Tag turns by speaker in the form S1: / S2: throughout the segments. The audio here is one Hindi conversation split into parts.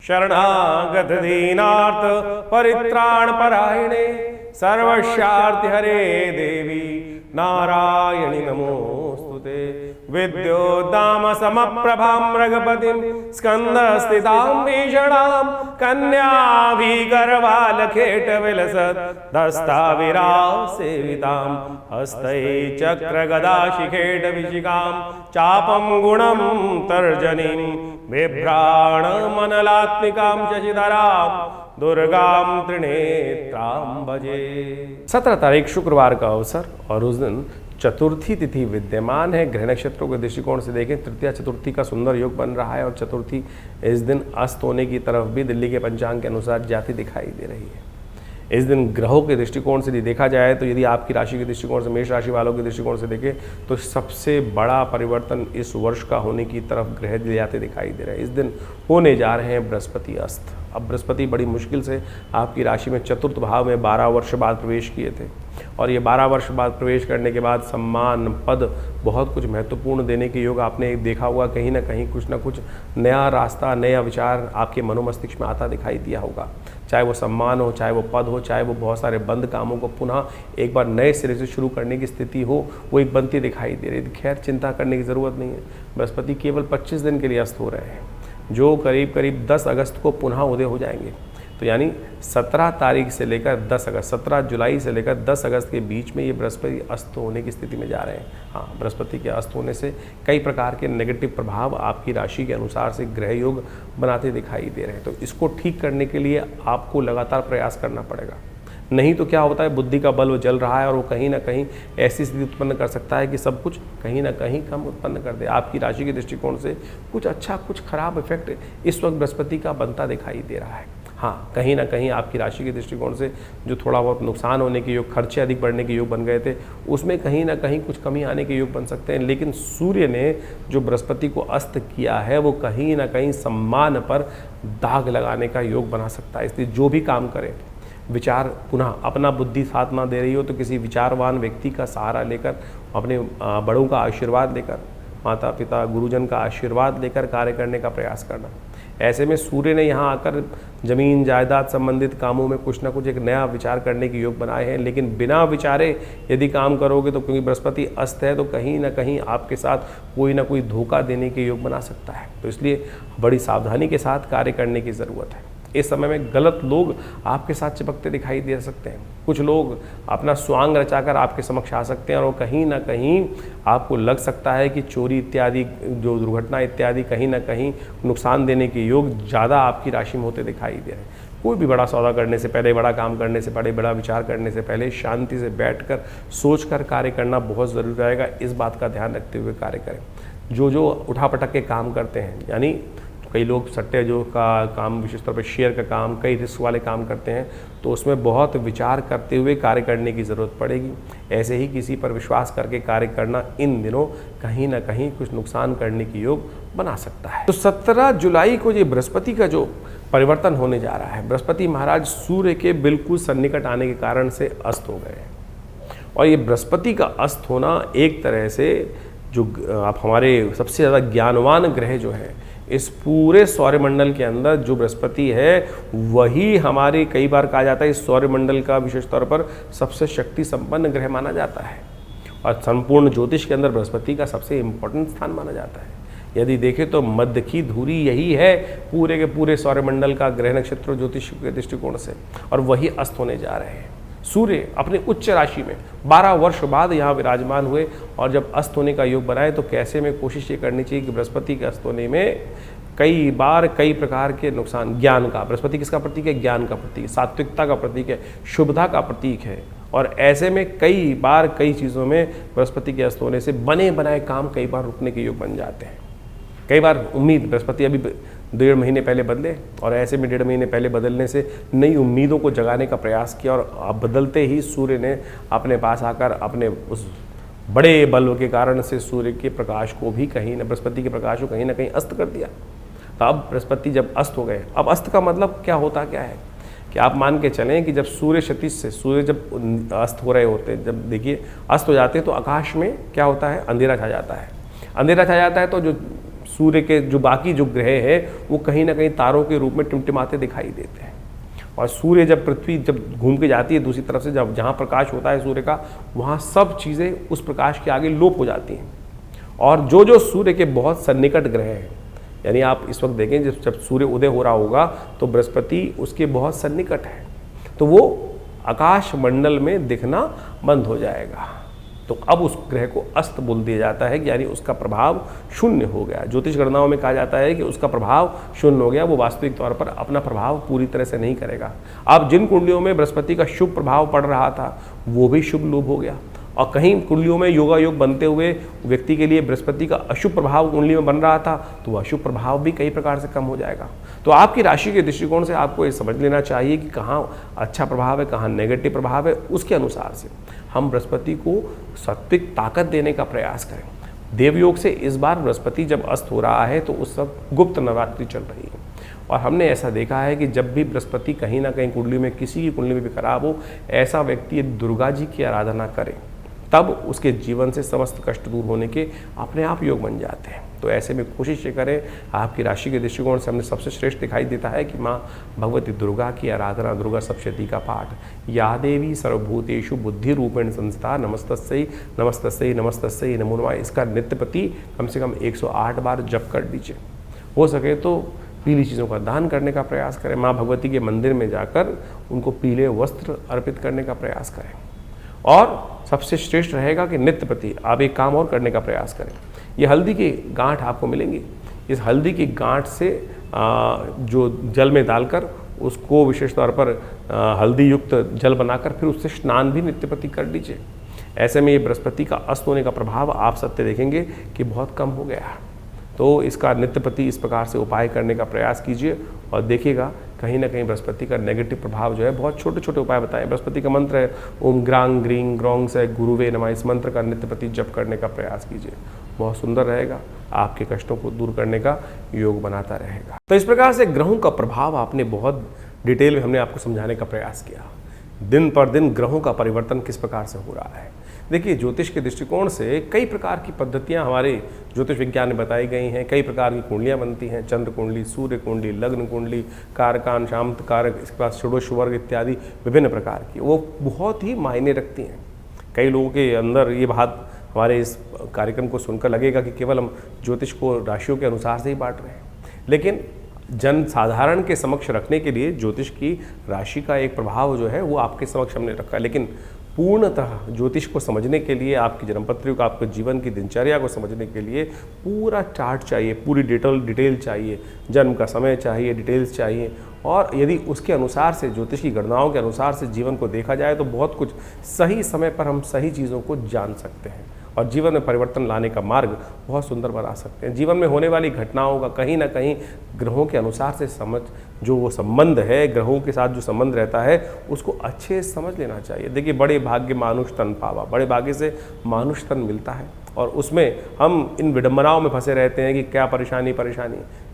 S1: शरणागत दीनार्थ परित्राण परायणे सर्वस्यार्थ हरे देवी नारायणि नमोस्तुते। विद्योद्दाम समप्रभां मृगपतिं स्कंदस्थितां भीषणां कन्याभिगर्भालखेटविलसत् दस्ताविरासेवितां हस्तै चक्रगदाशिखेटविशिखां चापं गुणं तर्जनीं बिभ्राणमनलात्मिकां शशिधरां दुर्गां त्रिनेत्रां भजे। 17 तारीख शुक्रवार का अवसर और उस दिन चतुर्थी तिथि विद्यमान है। ग्रह नक्षत्रों के दृष्टिकोण से देखें तृतीया चतुर्थी का सुंदर योग बन रहा है और चतुर्थी इस दिन अस्त होने की तरफ भी दिल्ली के पंचांग के अनुसार जाती दिखाई दे रही है। इस दिन ग्रहों के दृष्टिकोण से यदि देखा जाए तो यदि आपकी राशि के दृष्टिकोण से, मेष राशि वालों के दृष्टिकोण से देखें तो सबसे बड़ा परिवर्तन इस वर्ष का होने की तरफ ग्रह ले जाते दिखाई दे रहे हैं। इस दिन होने जा रहे हैं बृहस्पति अस्त। अब बृहस्पति बड़ी मुश्किल से आपकी राशि में चतुर्थ भाव में 12 वर्ष बाद प्रवेश किए थे और ये 12 वर्ष बाद प्रवेश करने के बाद सम्मान, पद, बहुत कुछ महत्वपूर्ण देने के योग आपने देखा होगा। कहीं ना कहीं कुछ ना कुछ नया रास्ता, नया विचार आपके मनोमस्तिष्क में आता दिखाई दिया होगा। चाहे वो सम्मान हो, चाहे वो पद हो, चाहे वो बहुत सारे बंद कामों को पुनः एक बार नए सिरे से शुरू करने की स्थिति हो, वो एक बनती दिखाई दे रही है। खैर, चिंता करने की ज़रूरत नहीं है। बृहस्पति केवल 25 दिन के लिए अस्त हो रहे हैं, जो करीब करीब 10 अगस्त को पुनः उदय हो जाएंगे। तो यानी 17 तारीख से लेकर 10 अगस्त, 17 जुलाई से लेकर 10 अगस्त के बीच में ये बृहस्पति अस्त होने की स्थिति में जा रहे हैं। हाँ, बृहस्पति के अस्त होने से कई प्रकार के नेगेटिव प्रभाव आपकी राशि के अनुसार से ग्रह योग बनाते दिखाई दे रहे हैं। तो इसको ठीक करने के लिए आपको लगातार प्रयास करना पड़ेगा। नहीं तो क्या होता है, बुद्धि का बल वो जल रहा है और वो कहीं ना कहीं ऐसी स्थिति उत्पन्न कर सकता है कि सब कुछ कहीं ना कहीं कम उत्पन्न कर दे। आपकी राशि के दृष्टिकोण से कुछ अच्छा कुछ खराब इफेक्ट इस वक्त बृहस्पति का बनता दिखाई दे रहा है। हाँ, कहीं ना कहीं आपकी राशि के दृष्टिकोण से जो थोड़ा बहुत नुकसान होने के योग, खर्चे अधिक बढ़ने के योग बन गए थे, उसमें कहीं ना कहीं कुछ कमी आने के योग बन सकते हैं। लेकिन सूर्य ने जो बृहस्पति को अस्त किया है वो कहीं ना कहीं सम्मान पर दाग लगाने का योग बना सकता है। इसलिए जो भी काम करें, विचार पुनः अपना बुद्धि साथ ना दे रही हो तो किसी विचारवान व्यक्ति का सहारा लेकर, अपने बड़ों का आशीर्वाद लेकर, माता पिता गुरुजन का आशीर्वाद लेकर कार्य करने का प्रयास करना। ऐसे में सूर्य ने यहाँ आकर जमीन जायदाद संबंधित कामों में कुछ ना कुछ एक नया विचार करने के योग बनाए हैं। लेकिन बिना विचारे यदि काम करोगे तो, क्योंकि बृहस्पति अस्त है, तो कहीं ना कहीं आपके साथ कोई ना कोई धोखा देने के योग बना सकता है। तो इसलिए बड़ी सावधानी के साथ कार्य करने की ज़रूरत है। इस समय में गलत लोग आपके साथ चिपकते दिखाई दे सकते हैं। कुछ लोग अपना स्वांग रचाकर आपके समक्ष आ सकते हैं और कहीं ना कहीं आपको लग सकता है कि चोरी इत्यादि, जो दुर्घटना इत्यादि कहीं ना कहीं नुकसान देने के योग ज़्यादा आपकी राशि में होते दिखाई दे रहे हैं। कोई भी बड़ा सौदा करने से पहले, बड़ा काम करने से पहले, बड़ा विचार करने से पहले शांति से बैठकर सोचकर कार्य करना बहुत ज़रूरी रहेगा। इस बात का ध्यान रखते हुए कार्य करें। जो उठापटक के काम करते हैं, यानी कई लोग सट्टे जो का काम, विशेष तौर पर शेयर का काम, कई रिस्क वाले काम करते हैं, तो उसमें बहुत विचार करते हुए कार्य करने की ज़रूरत पड़ेगी। ऐसे ही किसी पर विश्वास करके कार्य करना इन दिनों कहीं ना कहीं कुछ नुकसान करने की योग बना सकता है। तो 17 जुलाई को ये बृहस्पति का जो परिवर्तन होने जा रहा है, बृहस्पति महाराज सूर्य के बिल्कुल सन्निकट आने के कारण से अस्त हो गए हैं। और ये बृहस्पति का अस्त होना एक तरह से जो आप हमारे सबसे ज़्यादा ज्ञानवान ग्रह जो है इस पूरे सौरमंडल के अंदर, जो बृहस्पति है वही हमारे, कई बार कहा जाता है इस सौरमंडल का विशेष तौर पर सबसे शक्ति संपन्न ग्रह माना जाता है और संपूर्ण ज्योतिष के अंदर बृहस्पति का सबसे इम्पोर्टेंट स्थान माना जाता है। यदि देखें तो मध्य की धुरी यही है पूरे के पूरे सौरमंडल का ग्रह नक्षत्र ज्योतिष के दृष्टिकोण से, और वही अस्त होने जा रहे हैं। सूर्य अपने उच्च राशि में 12 वर्ष बाद यहाँ विराजमान हुए और जब अस्त होने का योग बनाए तो कैसे में कोशिश ये करनी चाहिए कि बृहस्पति के अस्त होने में कई बार कई प्रकार के नुकसान, ज्ञान का, बृहस्पति किसका प्रतीक है? ज्ञान का प्रतीक, सात्विकता का प्रतीक है, शुभता का प्रतीक है। और ऐसे में कई बार कई चीज़ों में बृहस्पति के अस्त होने से बने बनाए काम कई बार रुकने के योग बन जाते हैं। कई बार उम्मीद, बृहस्पति अभी 1.5 महीने पहले बदले और ऐसे में 1.5 महीने पहले बदलने से नई उम्मीदों को जगाने का प्रयास किया और बदलते ही सूर्य ने अपने पास आकर अपने उस बड़े बल के कारण से सूर्य के प्रकाश को भी कहीं न, बृहस्पति के प्रकाश को कहीं ना कहीं अस्त कर दिया। तो अब बृहस्पति जब अस्त हो गए, अब अस्त का मतलब क्या होता क्या है कि आप मान के चलें कि जब सूर्य क्षितिज से, सूर्य जब अस्त हो रहे होते हैं, जब देखिए अस्त हो जाते हैं तो आकाश में क्या होता है? अंधेरा छा जाता है। अंधेरा छा जाता है तो जो सूर्य के जो बाकी जो ग्रह हैं वो कहीं ना कहीं तारों के रूप में टिमटिमाते दिखाई देते हैं। और सूर्य जब पृथ्वी जब घूम के जाती है दूसरी तरफ से, जब जहाँ प्रकाश होता है सूर्य का, वहाँ सब चीज़ें उस प्रकाश के आगे लोप हो जाती हैं। और जो जो सूर्य के बहुत सन्निकट ग्रह हैं, यानी आप इस वक्त देखें जब सूर्य उदय हो रहा होगा तो बृहस्पति उसके बहुत सन्निकट है, तो वो आकाश मंडल में दिखना बंद हो जाएगा। तो अब उस ग्रह को अस्त बोल दिया जाता है, यानी उसका प्रभाव शून्य हो गया। ज्योतिष गणनाओं में कहा जाता है कि उसका प्रभाव शून्य हो गया, वो वास्तविक तौर पर अपना प्रभाव पूरी तरह से नहीं करेगा। अब जिन कुंडलियों में बृहस्पति का शुभ प्रभाव पड़ रहा था वो भी शुभ लोप हो गया, और कहीं कुंडलियों में योगा योग बनते हुए व्यक्ति के लिए बृहस्पति का अशुभ प्रभाव कुंडली में बन रहा था, तो वह अशुभ प्रभाव भी कई प्रकार से कम हो जाएगा। तो आपकी राशि के दृष्टिकोण से आपको ये समझ लेना चाहिए कि कहाँ अच्छा प्रभाव है, कहाँ नेगेटिव प्रभाव है। उसके अनुसार से हम बृहस्पति को सात्विक ताकत देने का प्रयास करें। देवयोग से इस बार बृहस्पति जब अस्त हो रहा है तो उस वक्त गुप्त नवरात्रि चल रही है, और हमने ऐसा देखा है कि जब भी बृहस्पति कहीं ना कहीं कुंडली में, किसी की कुंडली में भी खराब हो, ऐसा व्यक्ति दुर्गा जी की आराधना करे, तब उसके जीवन से समस्त कष्ट दूर होने के अपने आप योग बन जाते हैं। तो ऐसे में कोशिश ये करें, आपकी राशि के दृष्टिकोण से हमने सबसे श्रेष्ठ दिखाई देता है कि माँ भगवती दुर्गा की आराधना, दुर्गा सप्तशती का पाठ, या देवी सर्वभूतेषु बुद्धि रूपेण संस्था नमस्तस्यै नमस्तस्यै नमस्तस्यै नमो नमः, इसका नित्य प्रति कम से कम 108 बार जप कर दीजिए। हो सके तो पीली चीज़ों का दान करने का प्रयास करें। माँ भगवती के मंदिर में जाकर उनको पीले वस्त्र अर्पित करने का प्रयास करें। और सबसे श्रेष्ठ रहेगा कि नित्य प्रति आप एक काम और करने का प्रयास करें। ये हल्दी की गांठ आपको मिलेंगी, इस हल्दी की गांठ से जो जल में डालकर उसको विशेष तौर पर हल्दी युक्त जल बनाकर फिर उससे स्नान भी नित्य प्रति कर लीजिए। ऐसे में ये बृहस्पति का अस्त होने का प्रभाव आप सत्य देखेंगे कि बहुत कम हो गया। तो इसका नित्य प्रति इस प्रकार से उपाय करने का प्रयास कीजिए और देखिएगा कहीं ना कहीं बृहस्पति का नेगेटिव प्रभाव जो है, बहुत छोटे छोटे उपाय बताएं। बृहस्पति का मंत्र है ओम ग्रांग ग्रीं ग्रौंग से गुरुवे नमः, इस मंत्र का नित्य प्रति जप करने का प्रयास कीजिए, बहुत सुंदर रहेगा, आपके कष्टों को दूर करने का योग बनाता रहेगा। तो इस प्रकार से ग्रहों का प्रभाव आपने बहुत डिटेल में हमने आपको समझाने का प्रयास किया। दिन पर दिन ग्रहों का परिवर्तन किस प्रकार से हो रहा है। देखिए, ज्योतिष के दृष्टिकोण से कई प्रकार की पद्धतियां हमारे ज्योतिष विज्ञान में बताई गई हैं। कई प्रकार की कुंडलियां बनती हैं, चंद्र कुंडली, सूर्य कुंडली, लग्न कुंडली, कारकान, शांत कारक, इसके बाद षोडश वर्ग इत्यादि विभिन्न प्रकार की, वो बहुत ही मायने रखती हैं। कई लोगों के अंदर ये बात हमारे इस कार्यक्रम को सुनकर लगेगा कि केवल हम ज्योतिष को राशियों के अनुसार से ही बांट रहे हैं, लेकिन जन साधारण के समक्ष रखने के लिए ज्योतिष की राशि का एक प्रभाव जो है वो आपके समक्ष हमने रखा है। लेकिन पूर्णतः ज्योतिष को समझने के लिए, आपकी जन्मपत्री को, आपके जीवन की दिनचर्या को समझने के लिए पूरा चार्ट चाहिए, पूरी डिटेल चाहिए, जन्म का समय चाहिए, डिटेल्स चाहिए। और यदि उसके अनुसार से, ज्योतिष की गणनाओं के अनुसार से जीवन को देखा जाए तो बहुत कुछ सही समय पर हम सही चीज़ों को जान सकते हैं और जीवन में परिवर्तन लाने का मार्ग बहुत सुंदर बना सकते हैं। जीवन में होने वाली घटनाओं का कहीं ना कहीं ग्रहों के अनुसार से समझ, जो वो संबंध है, ग्रहों के साथ जो संबंध रहता है उसको अच्छे से समझ लेना चाहिए। देखिए, बड़े भाग्य मानुष तन पावा, बड़े भाग्य से मानुष तन मिलता है और उसमें हम इन विडंबनाओं में फंसे रहते हैं कि क्या परेशानी।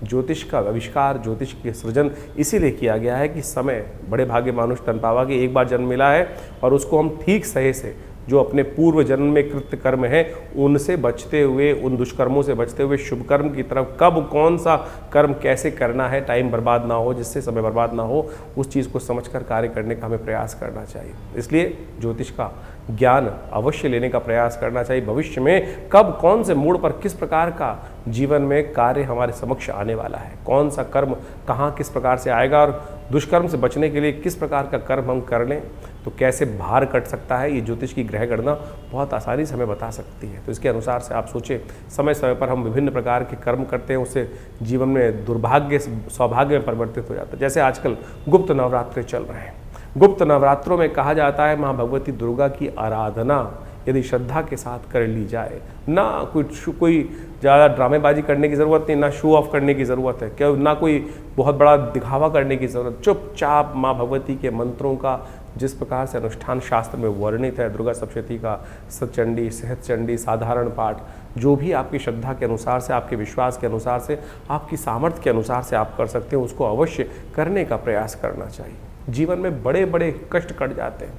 S1: ज्योतिष का आविष्कार, ज्योतिष के सृजन इसीलिए किया गया है कि समय, बड़े भाग्य मानुष तन पावा, कि एक बार जन्म मिला है और उसको हम ठीक सही से जो अपने पूर्व जन्म में कृत्य कर्म है उनसे बचते हुए, उन दुष्कर्मों से बचते हुए शुभ कर्म की तरफ कब कौन सा कर्म कैसे करना है, टाइम बर्बाद ना हो, जिससे समय बर्बाद ना हो, उस चीज़ को समझकर कार्य करने का हमें प्रयास करना चाहिए। इसलिए ज्योतिष का ज्ञान अवश्य लेने का प्रयास करना चाहिए। भविष्य में कब कौन से मोड़ पर किस प्रकार का जीवन में कार्य हमारे समक्ष आने वाला है, कौन सा कर्म कहाँ किस प्रकार से आएगा और दुष्कर्म से बचने के लिए किस प्रकार का कर्म हम कर लें तो कैसे भार कट सकता है, ये ज्योतिष की ग्रह गणना बहुत आसानी से हमें बता सकती है। तो इसके अनुसार से आप सोचें, समय समय पर हम विभिन्न प्रकार के कर्म करते हैं, उससे जीवन में दुर्भाग्य सौभाग्य में परिवर्तित हो जाता है। जैसे आजकल गुप्त नवरात्रे चल रहे हैं। गुप्त नवरात्रों में कहा जाता है माँ भगवती दुर्गा की आराधना यदि श्रद्धा के साथ कर ली जाए, ना कोई ज़्यादा ड्रामेबाजी करने की ज़रूरत नहीं, ना शो ऑफ करने की ज़रूरत है, क्या ना कोई बहुत बड़ा दिखावा करने की ज़रूरत, चुपचाप माँ भगवती के मंत्रों का जिस प्रकार से अनुष्ठान शास्त्र में वर्णित है, दुर्गा सप्तशती का, सतचंडी, सहस्रचंडी, साधारण पाठ, जो भी आपकी श्रद्धा के अनुसार से, आपके विश्वास के अनुसार से, आपकी सामर्थ्य के अनुसार से आप कर सकते हैं, उसको अवश्य करने का प्रयास करना चाहिए। जीवन में बड़े बड़े कष्ट कट जाते हैं,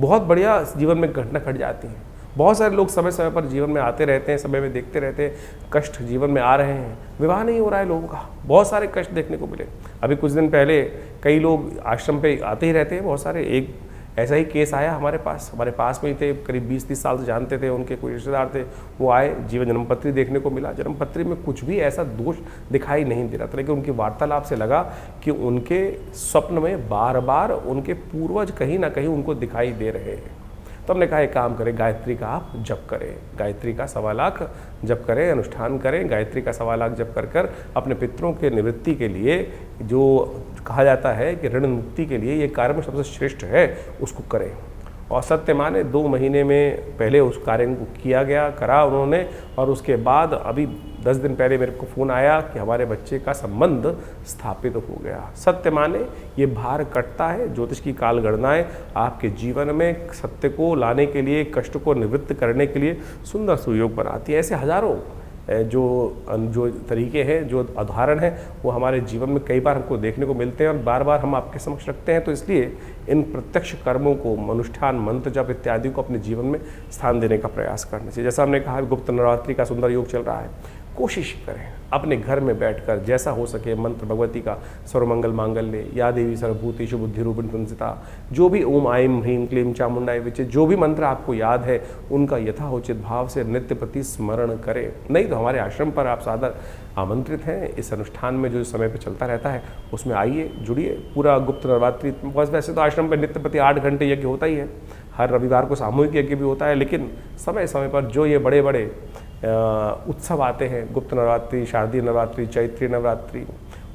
S1: बहुत बढ़िया जीवन में घटना घट जाती हैं, बहुत सारे लोग समय समय पर जीवन में आते रहते हैं, समय में देखते रहते हैं, कष्ट जीवन में आ रहे हैं, विवाह नहीं हो रहा है लोगों का, बहुत सारे कष्ट देखने को मिले। अभी कुछ दिन पहले कई लोग आश्रम पे आते ही रहते हैं, बहुत सारे, एक ऐसा ही केस आया हमारे पास में ही थे, करीब 20-30 साल से जानते थे, उनके कोई रिश्तेदार थे, वो आए, जीवन जन्मपत्री देखने को मिला, जन्मपत्री में कुछ भी ऐसा दोष दिखाई नहीं दे रहा था, लेकिन उनकी वार्तालाप से लगा कि उनके स्वप्न में बार बार उनके पूर्वज कहीं ना कहीं उनको दिखाई दे रहे हैं। तो हमने कहा एक काम करें, गायत्री का आप जप करें, गायत्री का 1.25 लाख जप करें, अनुष्ठान करें, गायत्री का 1.25 लाख जप कर अपने पितरों के निवृत्ति के लिए, जो कहा जाता है कि ऋण मुक्ति के लिए ये कार्य में सबसे श्रेष्ठ है, उसको करें। और सत्य माने 2 महीने में पहले उस कार्य को किया गया, करा उन्होंने, और उसके बाद अभी 10 दिन पहले मेरे को फ़ोन आया कि हमारे बच्चे का संबंध स्थापित हो गया। सत्य माने ये भार कटता है, ज्योतिष की काल गणनाएं आपके जीवन में सत्य को लाने के लिए, कष्ट को निवृत्त करने के लिए सुंदर सुयोग बनाती है। ऐसे हजारों जो तरीके हैं, जो उदाहरण हैं, वो हमारे जीवन में कई बार हमको देखने को मिलते हैं और बार बार हम आपके समक्ष रखते हैं। तो इसलिए इन प्रत्यक्ष कर्मों को, अनुष्ठान, मंत्र जप इत्यादि को अपने जीवन में स्थान देने का प्रयास करना चाहिए। जैसा हमने कहा, गुप्त नवरात्रि का सुंदर योग चल रहा है, कोशिश करें अपने घर में बैठकर जैसा हो सके मंत्र भगवती का, सर्वमंगल मांगल्ये, या देवी सर्वभूतेषु बुद्धिरूपिणी संस्थिता, जो भी ओम आईं ह्रीं क्लीं चामुंडाय विचे, जो भी मंत्र आपको याद है उनका यथाउचित भाव से नित्य प्रति स्मरण करें। नहीं तो हमारे आश्रम पर आप सादर आमंत्रित हैं। इस अनुष्ठान में जो समय पर चलता रहता है उसमें आइए, जुड़िए। पूरा गुप्त नवरात्रि, बस वैसे तो आश्रम पर नित्य प्रति 8 घंटे यज्ञ होता ही है, हर रविवार को सामूहिक यज्ञ भी होता है, लेकिन समय समय पर जो ये बड़े बड़े उत्सव आते हैं, गुप्त नवरात्रि, शारदीय नवरात्रि, चैत्री नवरात्रि,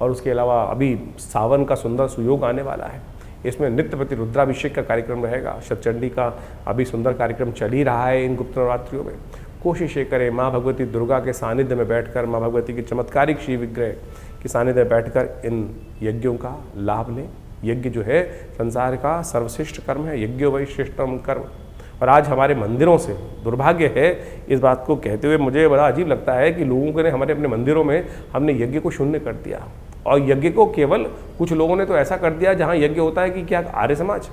S1: और उसके अलावा अभी सावन का सुंदर सुयोग आने वाला है, इसमें नित्य प्रति रुद्राभिषेक का कार्यक्रम रहेगा, शतचंडी का अभी सुंदर कार्यक्रम चल ही रहा है इन गुप्त नवरात्रियों में। कोशिश ये करें माँ भगवती दुर्गा के सानिध्य में बैठकर, माँ भगवती की चमत्कारिक श्री विग्रह के सानिध्य में बैठकर इन यज्ञों का लाभ लें। यज्ञ जो है संसार का सर्वश्रेष्ठ कर्म है, यज्ञो वै श्रेष्ठतम कर्म। और आज हमारे मंदिरों से दुर्भाग्य है, इस बात को कहते हुए मुझे बड़ा अजीब लगता है कि लोगों ने हमारे अपने मंदिरों में हमने यज्ञ को शून्य कर दिया, और यज्ञ को केवल कुछ लोगों ने तो ऐसा कर दिया जहाँ यज्ञ होता है कि क्या आर्य समाज।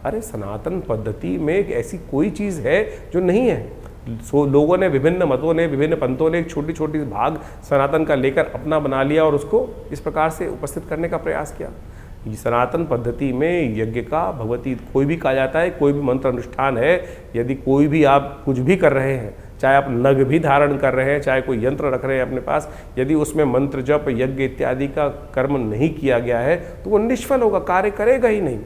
S1: अरे सनातन पद्धति में एक ऐसी कोई चीज़ है जो नहीं है। लोगों ने, विभिन्न मतों ने, विभिन्न पंथों ने एक छोटी छोटी भाग सनातन का लेकर अपना बना लिया और उसको इस प्रकार से उपस्थित करने का प्रयास किया। सनातन पद्धति में यज्ञ का, भगवती कोई भी कहा जाता है, कोई भी मंत्र अनुष्ठान है, यदि कोई भी आप कुछ भी कर रहे हैं, चाहे आप नग भी धारण कर रहे हैं, चाहे कोई यंत्र रख रहे हैं अपने पास, यदि उसमें मंत्र जप, यज्ञ इत्यादि का कर्म नहीं किया गया है तो वो निष्फल होगा, कार्य करेगा ही नहीं।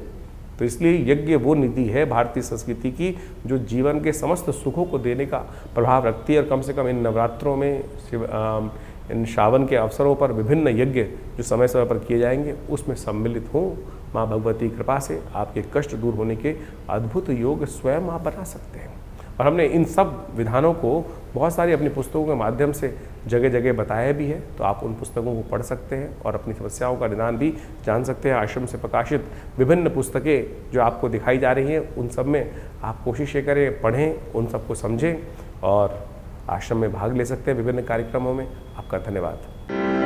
S1: तो इसलिए यज्ञ वो निधि है भारतीय संस्कृति की जो जीवन के समस्त सुखों को देने का प्रभाव रखती है। और कम से कम इन नवरात्रों में, इन श्रावण के अवसरों पर विभिन्न यज्ञ जो समय समय पर किए जाएंगे उसमें सम्मिलित हों। माँ भगवती कृपा से आपके कष्ट दूर होने के अद्भुत योग स्वयं आप बना सकते हैं। और हमने इन सब विधानों को बहुत सारी अपनी पुस्तकों के माध्यम से जगह जगह बताया भी है, तो आप उन पुस्तकों को पढ़ सकते हैं और अपनी समस्याओं का निदान भी जान सकते हैं। आश्रम से प्रकाशित विभिन्न पुस्तकें जो आपको दिखाई जा रही हैं, उन सब में आप कोशिश ये करें, पढ़ें, उन सबको समझें और आश्रम में भाग ले सकते हैं विभिन्न कार्यक्रमों में। आपका धन्यवाद।